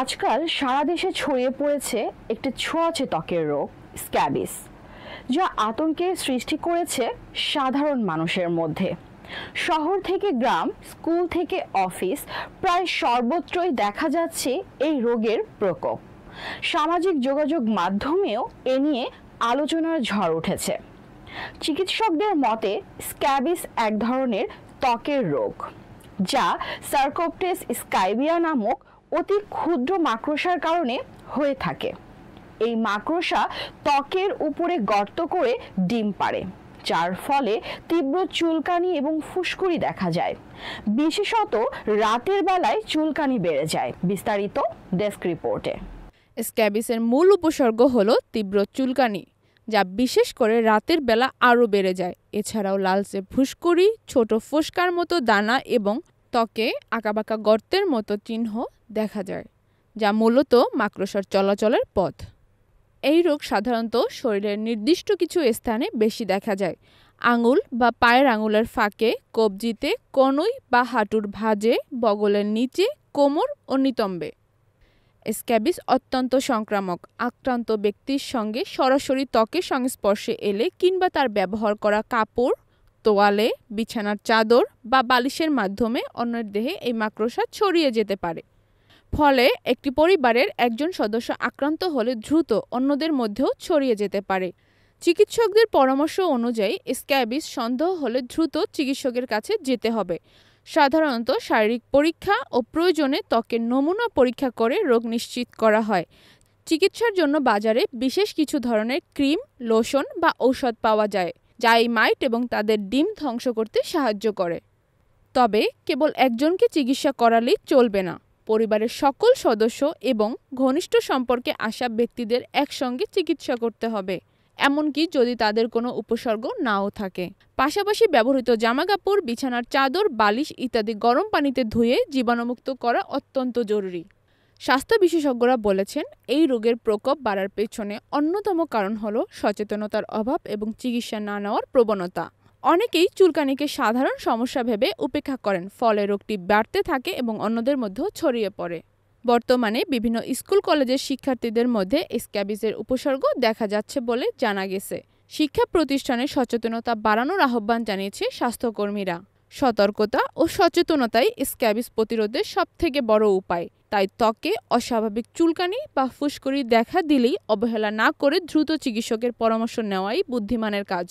আজকাল সারা দেশে ছড়িয়ে পড়েছে একটি ছোঁয়াচে ত্বকের রোগ স্ক্যাবিস, যা আতঙ্কের সৃষ্টি করেছে সাধারণ মানুষের মধ্যে। শহর থেকে গ্রাম, স্কুল থেকে অফিস, প্রায় সর্বত্রই দেখা যাচ্ছে এই রোগের প্রকোপ। সামাজিক যোগাযোগ মাধ্যমেও এ নিয়ে আলোচনার ঝড় উঠেছে। চিকিৎসকদের মতে স্ক্যাবিস এক ধরনের ত্বকের রোগ, যা সার্কোপটেস স্কাইবিয়া নামক অতি ক্ষুদ্র মাকড়সার কারণে হয়ে থাকে। এই মাকড়সা ত্বকের উপরে গর্ত করে ডিম পাড়ে, যার ফলে তীব্র চুলকানি এবং ফুসকুড়ি দেখা যায়। বিশেষত রাতের বেলায় চুলকানি বেড়ে যায়। বিস্তারিত ডেস্ক রিপোর্টে। স্ক্যাবিসের মূল উপসর্গ হলো তীব্র চুলকানি, যা বিশেষ করে রাতের বেলা আরও বেড়ে যায়। এছাড়াও লালচে ফুসকুড়ি, ছোট ফোস্কার মতো দানা এবং ত্বকে আঁকাবাঁকা গর্তের মতো চিহ্ন দেখা যায়, যা মূলত মাকড়সার চলাচলের পথ। এই রোগ সাধারণত শরীরের নির্দিষ্ট কিছু স্থানে বেশি দেখা যায়। আঙুল বা পায়ের আঙুলের ফাঁকে, কবজিতে, কনুই বা হাঁটুর ভাঁজে, বগলের নিচে, কোমর ও নিতম্বে। স্ক্যাবিস অত্যন্ত সংক্রামক। আক্রান্ত ব্যক্তির সঙ্গে সরাসরি ত্বকের সংস্পর্শে এলে কিংবা তার ব্যবহার করা কাপড়, তোয়ালে, বিছানার চাদর বা বালিশের মাধ্যমে অন্যের দেহে এই মাকড়সা ছড়িয়ে যেতে পারে। ফলে একটি পরিবারের একজন সদস্য আক্রান্ত হলে দ্রুত অন্যদের মধ্যেও ছড়িয়ে যেতে পারে। চিকিৎসকদের পরামর্শ অনুযায়ী স্ক্যাবিস সন্দেহ হলে দ্রুত চিকিৎসকের কাছে যেতে হবে। সাধারণত শারীরিক পরীক্ষা ও প্রয়োজনে ত্বকের নমুনা পরীক্ষা করে রোগ নিশ্চিত করা হয়। চিকিৎসার জন্য বাজারে বিশেষ কিছু ধরনের ক্রিম, লোশন বা ঔষধ পাওয়া যায়, যা এই মাইট এবং তাদের ডিম ধ্বংস করতে সাহায্য করে। তবে কেবল একজনকে চিকিৎসা করালেই চলবে না। পরিবারের সকল সদস্য এবং ঘনিষ্ঠ সম্পর্কে আসা ব্যক্তিদের একসঙ্গে চিকিৎসা করতে হবে, এমনকি যদি তাদের কোনো উপসর্গ নাও থাকে। পাশাপাশি ব্যবহৃত জামাকাপড়, বিছানার চাদর, বালিশ ইত্যাদি গরম পানিতে ধুয়ে জীবাণুমুক্ত করা অত্যন্ত জরুরি। স্বাস্থ্য বিশেষজ্ঞরা বলেছেন, এই রোগের প্রকোপ বাড়ার পেছনে অন্যতম কারণ হলো সচেতনতার অভাব এবং চিকিৎসা না নেওয়ার প্রবণতা। অনেকেই চুলকানিকে সাধারণ সমস্যা ভেবে উপেক্ষা করেন, ফলে রোগটি বাড়তে থাকে এবং অন্যদের মধ্যেও ছড়িয়ে পড়ে। বর্তমানে বিভিন্ন স্কুল কলেজের শিক্ষার্থীদের মধ্যে স্ক্যাবিসের উপসর্গ দেখা যাচ্ছে বলে জানা গেছে। শিক্ষা প্রতিষ্ঠানে সচেতনতা বাড়ানোর আহ্বান জানিয়েছে স্বাস্থ্যকর্মীরা। সতর্কতা ও সচেতনতাই স্ক্যাবিস প্রতিরোধের সবথেকে বড় উপায়। তাই ত্বকে অস্বাভাবিক চুলকানি বা ফুসকুড়ি দেখা দিলেই অবহেলা না করে দ্রুত চিকিৎসকের পরামর্শ নেওয়াই বুদ্ধিমানের কাজ।